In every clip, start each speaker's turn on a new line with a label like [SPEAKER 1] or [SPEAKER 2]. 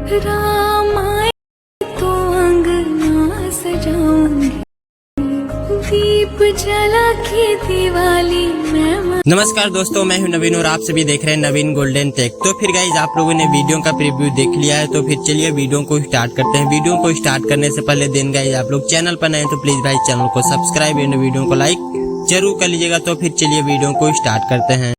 [SPEAKER 1] रामाय तो अंगना सजाऊंगी, दीप जला के दिवाली मैं।
[SPEAKER 2] नमस्कार दोस्तों, मैं हूं नवीन और आप सभी देख रहे हैं नवीन गोल्डन टेक। तो फिर गाइज आप लोगों ने वीडियो का प्रीव्यू देख लिया है, तो फिर चलिए वीडियो को स्टार्ट करते हैं। वीडियो को स्टार्ट करने से पहले दिन गाइज आप लोग चैनल पर नए हैं तो प्लीज भाई चैनल को सब्सक्राइब एंड वीडियो को लाइक जरूर कर लीजिएगा। तो फिर चलिए वीडियो को स्टार्ट करते हैं।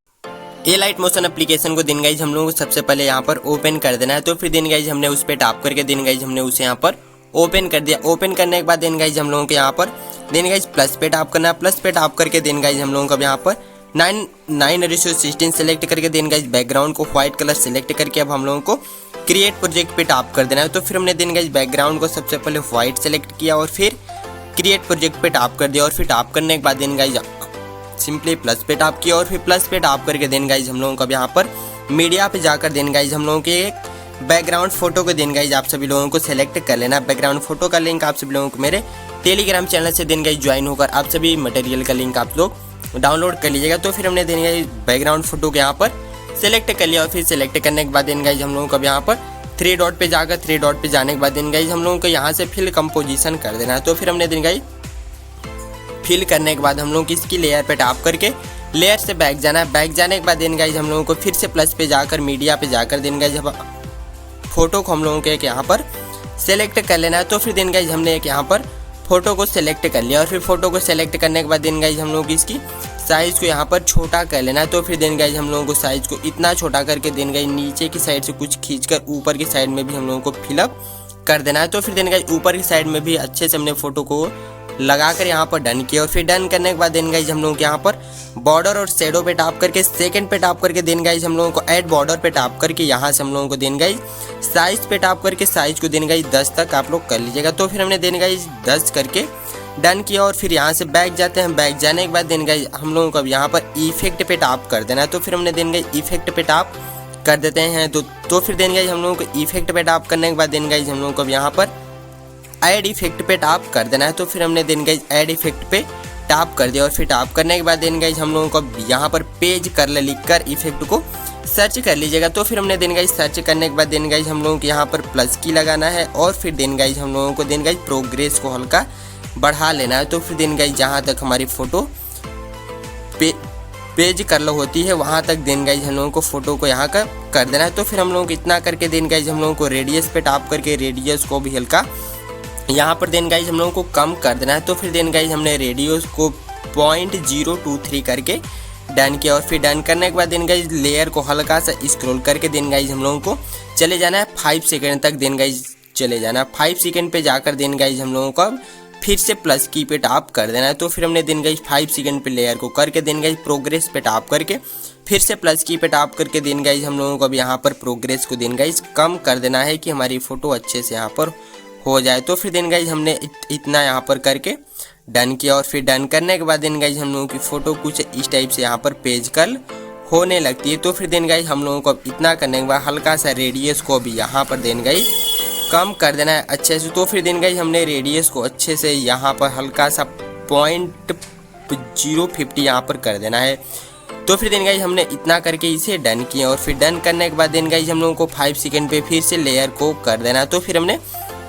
[SPEAKER 2] ए लाइट मोशन एप्लीकेशन को दिन गाइज हम लोगों को सबसे पहले यहाँ पर ओपन कर देना है। तो फिर दिन गाइज हमने उस पर टैप करके दिन गाइज हमने उसे यहाँ पर ओपन कर दिया। ओपन करने के बाद दिन गाइज हम लोगों के यहाँ पर दिन गाइज प्लस पे टैप करना है। प्लस पे टैप करके दिन गाइज हम लोगों को यहाँ पर 9:16 सेलेक्ट करके दिन गाइज बैकग्राउंड को व्हाइट कलर सेलेक्ट करके अब हम लोगों को क्रिएट प्रोजेक्ट पे टैप कर देना है। तो फिर हमने दिन गाइज बैकग्राउंड को सबसे पहले व्हाइट सेलेक्ट किया और फिर क्रिएट प्रोजेक्ट पे टैप कर दिया। और फिर टैप करने के बाद दिन गाइज सिंपली प्लस पे टैप किया और फिर प्लस पे टैप करके दिन गाइज हम लोगों को यहाँ पर मीडिया पे जाकर दिन गाइज हम लोगों के एक बैकग्राउंड फोटो को दिन गाइज आप सभी लोगों को सेलेक्ट कर लेना। बैकग्राउंड फोटो का लिंक आप सभी लोगों को मेरे टेलीग्राम चैनल से दिन गाइज ज्वाइन होकर आप सभी मटेरियल का लिंक आप लोग डाउनलोड कर लीजिएगा। तो फिर हमने दिन गाइज बैकग्राउंड फोटो को यहाँ पर सेलेक्ट कर लिया और फिर सेलेक्ट करने के बाद दिन गाइज हम लोगों को यहाँ पर 3 डॉट पे जाकर 3 डॉट पे जाने के बाद दिन गाइज हम लोगों को यहाँ से फिल कंपोजिशन कर देना है। तो फिर हमने दिन गाइज फिल करने के बाद हम लोग इसकी लेयर पे टैप करके लेयर से बैक जाना है। बैक जाने के बाद दिन गाइज हम लोगों को फिर से प्लस पे जाकर मीडिया पे जाकर दिन गाइज फोटो को हम लोगों के एक यहाँ पर सेलेक्ट कर लेना है। तो फिर दिन गाइज हमने एक यहाँ पर फोटो को सेलेक्ट कर लिया और फिर फोटो को सेलेक्ट करने के बाद दिन गाइज हम लोग इसकी साइज़ को यहाँ पर छोटा कर लेना है। तो फिर दिन गाइज हम लोगों को साइज़ को इतना छोटा करके दिन गाइज नीचे की साइड से कुछ खींचकर ऊपर की साइड में भी हम लोगों को फिलअप कर देना है। तो फिर दिन गाइज ऊपर की साइड में भी अच्छे से हमने फोटो को लगाकर यहाँ पर डन किया और फिर डन करने के बाद दिन गाइज हम लोग यहाँ पर बॉर्डर और शेडो पे टैप करके सेकंड पे टैप करके दिन गाइज हम लोगों को ऐड बॉर्डर पे टैप करके यहाँ से हम लोगों को दिन गाइज साइज पे टैप करके साइज को दिन गाइज 10 तक आप लोग कर लीजिएगा। तो फिर हमने दिन गाइज 10 करके डन किया और फिर यहाँ से बैक जाते हैं। बैक जाने के बाद दिन गाइज हम लोगों को अब यहाँ पर इफेक्ट पे टैप कर देना है। तो फिर हमने दिन गाइज इफेक्ट पे टैप कर देते हैं। तो फिर दिन गाइज हम लोगों को इफेक्ट पे टैप करने के बाद दिन गाइज हम लोगों को अब यहाँ पर ऐड इफेक्ट पे टैप कर देना है। तो फिर हमने दिन गाइज ऐड इफेक्ट पे टैप कर दिया और फिर टैप करने के बाद दिन गाइज हम लोगों को यहाँ पर पेज कर लिखकर इफेक्ट को सर्च कर लीजिएगा। तो फिर हमने दिन गाइज सर्च करने के बाद दिन गाइज हम लोगों को यहाँ पर प्लस की लगाना है और फिर दिन गाइज हम लोगों को दिन गाइज प्रोग्रेस को हल्का बढ़ा लेना है। तो फिर दिन गाइज जहाँ तक हमारी फोटो पेज कर होती है वहाँ तक दिन गाइज हम लोगों को फोटो को यहाँ का कर देना है। तो फिर हम लोगों को इतना करके दिन गाइज हम लोगों को रेडियस पे टैप करके रेडियस को भी हल्का यहाँ पर दिन गाइज हम लोगों को कम कर देना है। तो फिर दिन गाइज हमने रेडियस को 0.023 करके डन किया और फिर डन करने के बाद दिन गाइज लेयर को हल्का सा स्क्रॉल करके दिन गाइज हम लोगों को चले जाना है 5 सेकंड तक दिन गाइज चले जाना है। 5 सेकंड पे जाकर दिन गाइज हम लोगों को अब फिर से प्लस की पे टैप कर देना है। तो फिर हमने दिन गाइज 5 सेकंड पे लेयर को करके दिन गाइज प्रोग्रेस पे टैप करके फिर से प्लस की पे टैप करके दिन गाइज हम लोगों को अब यहाँ पर प्रोग्रेस को दिन गाइज कम कर देना है कि हमारी फोटो अच्छे से यहाँ पर हो जाए। तो फिर दिन गाइज हमने इतना यहाँ पर करके डन किया और फिर डन करने के बाद दिन गाइज हम लोगों की फ़ोटो कुछ इस टाइप से यहाँ पर पेज कल होने लगती है। तो फिर दिन गाइज हम लोगों को अब इतना करने के बाद हल्का सा रेडियस को भी यहाँ पर दिन गाइज कम कर देना है अच्छे से। तो फिर दिन गाइज हमने रेडियस को अच्छे से यहाँ पर हल्का सा 0.050 यहाँ पर कर देना है। तो फिर दिन गाइज हमने इतना करके इसे डन किया और फिर डन करने के बाद दिन गाइज हम लोगों को 5 सेकंड पे फिर से लेयर को कर देना है। तो फिर हमने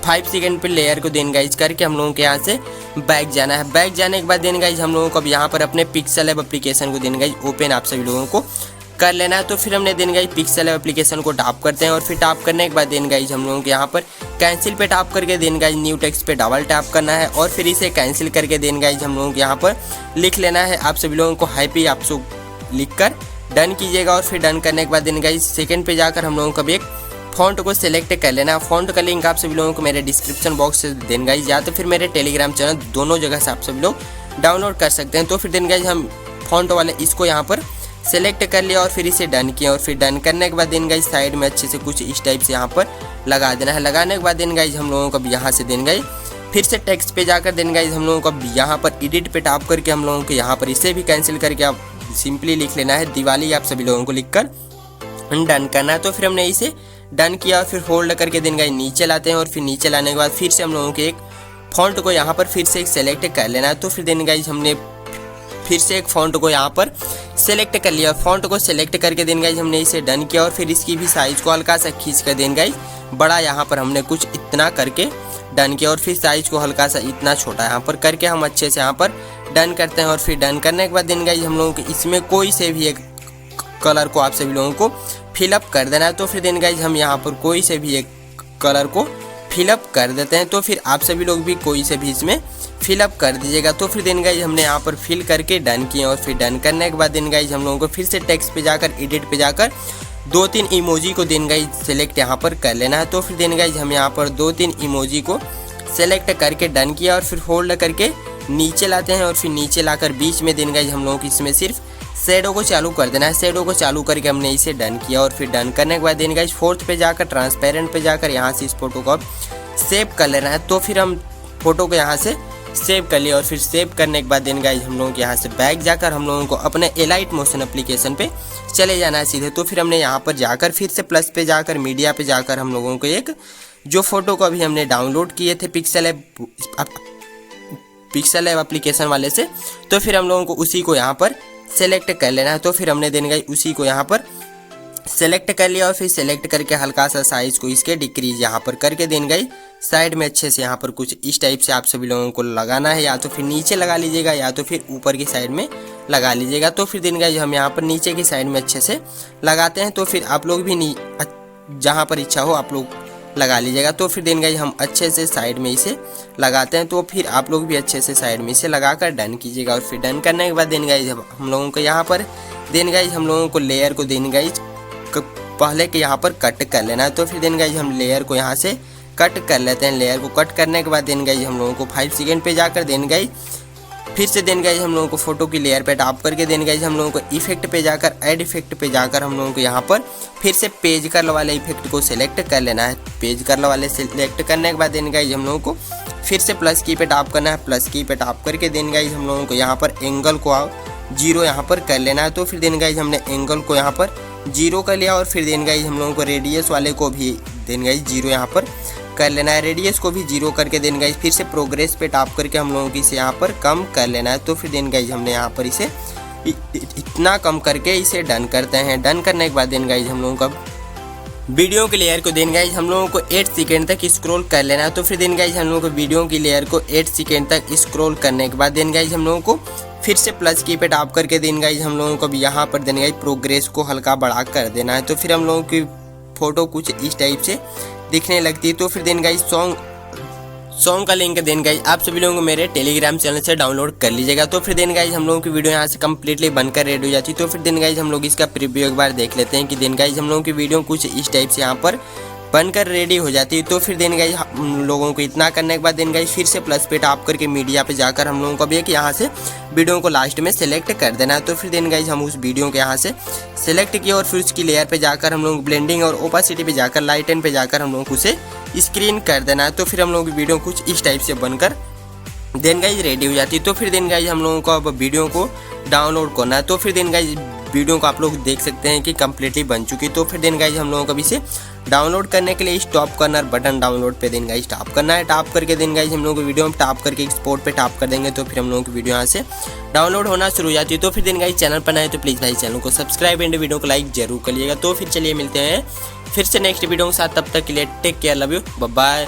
[SPEAKER 2] 5 सेकंड पे लेयर को दिन गाइज करके हम लोगों के यहाँ से बैक जाना है। बैक जाने के बाद दिन गाइज हम लोगों को अब यहाँ पर अपने पिक्सल ऐप एप्लीकेशन को दिन गाइज ओपन आप सभी लोगों को कर लेना है। तो फिर हमने दिन गाइज पिक्सल ऐप एप्लीकेशन को टैप करते हैं और फिर टैप करने के बाद दिन गाइज हम लोगों के यहाँ पर कैंसिल पे टैप करके दिन गाइज न्यू टेक्स्ट पे डबल टैप करना है और फिर इसे कैंसिल करके दिन गाइज हम लोगों के यहाँ पर लिख लेना है। आप सभी लोगों को हैप्पी आप लिख कर डन कीजिएगा और फिर डन करने के बाद दिन गाइज सेकेंड पे जाकर हम लोगों को एक फ़ॉन्ट को सिलेक्ट कर लेना। फ़ॉन्ट का लिंक आप सभी लोगों को मेरे डिस्क्रिप्शन बॉक्स से दिन गाइज या तो फिर मेरे टेलीग्राम चैनल दोनों जगह से आप सभी लोग डाउनलोड कर सकते हैं। तो फिर दिन गाइज हम फ़ॉन्ट वाले इसको यहाँ पर सेलेक्ट कर लिया और फिर इसे डन किया और फिर डन करने के बाद दिन गाइज साइड में अच्छे से कुछ इस टाइप से यहाँ पर लगा देना है। लगाने के बाद दिन गाइज हम लोगों को यहाँ से दिन गाइज फिर से टेक्स्ट पे जाकर दिन गाइज हम लोगों को यहाँ पर एडिट पे टैप करके हम लोगों को यहाँ पर इसे भी कैंसिल करके आप सिंपली लिख लेना है दिवाली आप सभी लोगों को लिखकर डन करना है। तो फिर हमने इसे डन किया और फिर होल्ड करके दिन गाइज नीचे लाते हैं और फिर नीचे लाने के बाद फिर से हम लोगों के एक फॉन्ट को यहाँ पर फिर से एक सेलेक्ट कर लेना है। तो फिर दिन गाइज हमने फिर से एक फ़ॉन्ट को यहाँ पर सेलेक्ट कर लिया। फ़ॉन्ट को सेलेक्ट करके देन गाइज हमने इसे डन किया और फिर इसकी भी साइज़ को हल्का सा खींच कर देन गाइज बड़ा यहाँ पर हमने कुछ इतना करके डन किया और फिर साइज़ को हल्का सा इतना छोटा यहाँ पर करके हम अच्छे से यहाँ पर डन करते हैं। और फिर डन करने के बाद देन गाइज हम लोगों को इसमें कोई से भी एक कलर को आप सभी लोगों को फिलअप कर देना है। तो फिर देन गाइज हम यहाँ पर कोई से भी एक कलर को फिलअप कर देते हैं। तो फिर आप सभी लोग भी कोई से भी इसमें फिलअप कर दीजिएगा। तो फिर देन गाइज हमने यहाँ पर फिल करके डन किए और फिर डन करने के बाद देन गाइज हम लोगों को फिर से टेक्स्ट पे जाकर एडिट पे जाकर 2-3 इमोजी को देन गाइज सेलेक्ट यहाँ पर कर लेना है। तो फिर देन गाइज हम यहाँ पर 2-3 इमोजी को सेलेक्ट करके डन किया और फिर होल्ड करके नीचे लाते हैं और फिर नीचे लाकर बीच में देन गाइज हम लोगों को इसमें सिर्फ शेडो को चालू कर देना है। शेडो को चालू करके हमने इसे डन किया और फिर डन करने के बाद देन गाइज 4th पे जाकर ट्रांसपेरेंट पे जाकर यहाँ से इस फोटो को अब सेव कर लेना है। तो फिर हम फोटो को यहाँ से सेव कर लिया और फिर सेव करने के बाद देन गाइज हम लोगों को यहाँ से बैक जाकर हम लोगों को अपने एलाइट मोशन एप्लीकेशन पे चले जाना है सीधे। तो फिर हमने यहाँ पर जाकर फिर से प्लस पे जाकर मीडिया पे जाकर हम लोगों को एक जो फोटो को अभी हमने डाउनलोड किए थे पिक्सल ऐप एप्लीकेशन वाले से, तो फिर हम लोगों को उसी को यहाँ पर सेलेक्ट कर लेना है। तो फिर हमने देन गाइज उसी को यहाँ पर सेलेक्ट कर लिया और फिर सेलेक्ट करके हल्का सा साइज को इसके डिक्रीज यहाँ पर करके देन गाइज साइड में अच्छे से यहाँ पर कुछ इस टाइप से आप सभी लोगों को लगाना है। या तो फिर नीचे लगा लीजिएगा या तो फिर ऊपर की साइड में लगा लीजिएगा। तो फिर देन गाइज हम यहाँ पर नीचे की साइड में अच्छे से लगाते हैं। तो फिर आप लोग भी जहाँ पर इच्छा हो आप लोग लगा लीजिएगा। तो फिर देन गाइज हम अच्छे से साइड में इसे लगाते हैं। तो फिर आप लोग भी अच्छे से साइड में इसे लगाकर डन कीजिएगा। और फिर डन करने के बाद देन गाइज हम लोगों को यहाँ पर देन गाइज हम लोगों को लेयर को देन गाइज पहले के यहाँ पर कट कर लेना है। तो फिर देन गाइज हम लेयर को यहाँ से कट कर लेते हैं। लेयर को कट करने के बाद देन गाइज हम लोगों को 5 सेकेंड पे जाकर देन गाइज फिर से देन गाइज हम लोगों को फोटो की लेयर पे टैप करके देन गाइज हम लोगों को इफेक्ट पे जाकर ऐड इफेक्ट पे जाकर हम लोगों को यहाँ पर फिर से पेज कर्ल वाले इफेक्ट को सिलेक्ट कर लेना है। पेज कर्ल वाले सिलेक्ट करने के बाद देन गाइज हम लोगों को फिर से प्लस की पे टैप करना है। प्लस की पे टैप करके देन गाइज हम लोगों को यहाँ पर एंगल को 0 यहाँ पर कर लेना है। तो फिर देन गाइज हमने एंगल को यहाँ पर 0 कर लिया और फिर देन गाइज हम लोगों को रेडियस वाले को भी देन गाइज 0 यहाँ पर कर लेना है। रेडियस को भी 0 करके देन गाइज फिर से प्रोग्रेस पे टैप करके हम लोगों को इसे यहाँ पर कम कर लेना है। तो फिर देन गाइज हमने यहाँ पर इसे इतना कम करके इसे डन करते हैं। डन करने के बाद देन गाइज हम लोगों को वीडियो की लेयर को देन गाइज हम लोगों को 8 सेकेंड तक स्क्रॉल कर लेना है। तो फिर देन गाइज हम लोगों को वीडियो की लेयर को 8 सेकेंड तक स्क्रॉल करने के बाद देन गाइज हम लोगों को फिर से प्लस की पे टैप करके देन गाइज हम लोगों को भी यहाँ पर देन गाइज प्रोग्रेस को हल्का बढ़ा कर देना है। तो फिर हम लोगों की फोटो कुछ इस टाइप से दिखने लगती है। तो फिर देन गाइज सॉन्ग का लिंक देन गाइज आप सभी लोगों को मेरे टेलीग्राम चैनल से डाउनलोड कर लीजिएगा। तो फिर देन गाइज हम लोगों की वीडियो यहाँ से कंप्लीटली बनकर रेडी हो जाती है। तो फिर देन गाइज हम लोग इसका प्रीव्यू एक बार देख लेते हैं कि देन गाइज हम लोगों की वीडियो कुछ इस टाइप से यहाँ पर बनकर रेडी हो जाती है। तो फिर देन गाइज हम लोगों को इतना करने के बाद देन गाइज फिर से प्लस पे टैप करके मीडिया पे जाकर हम लोगों को भी एक यहाँ से वीडियो को लास्ट में सेलेक्ट कर देना है। तो फिर देन गाइज हम उस वीडियो को यहाँ से सेलेक्ट किया और फिर उसकी लेयर पे जाकर हम लोग ब्लेंडिंग और ओपासिटी पे जाकर लाइटन पे जाकर हम लोगों को उसे स्क्रीन कर देना है। तो फिर हम लोगों की वीडियो कुछ इस टाइप से बनकर देन गाइज रेडी हो जाती है। तो फिर देन गाइज हम लोगों को अब वीडियो को डाउनलोड करना है। तो फिर देन गाइज वीडियो को आप लोग देख सकते हैं कि कम्प्लीटली बन चुकी। तो फिर देन गाइज हम लोगों को भी इसे डाउनलोड करने के लिए इस टॉप कॉर्नर बटन डाउनलोड पे देन गाइज टैप करना है। टैप करके देन गाइज हम लोगों को वीडियो में टैप करके एक्सपोर्ट पे टैप कर देंगे। तो फिर हम लोगों की वीडियो यहाँ से डाउनलोड होना शुरू हो जाती है। तो फिर देन गाइज चैनल पर आए तो प्लीज़ भाई चैनल को सब्सक्राइब एंड वीडियो को लाइक जरूर करिएगा। तो फिर चलिए मिलते हैं फिर से नेक्स्ट वीडियो के साथ। तब तक के लिए take care, love you, bye bye.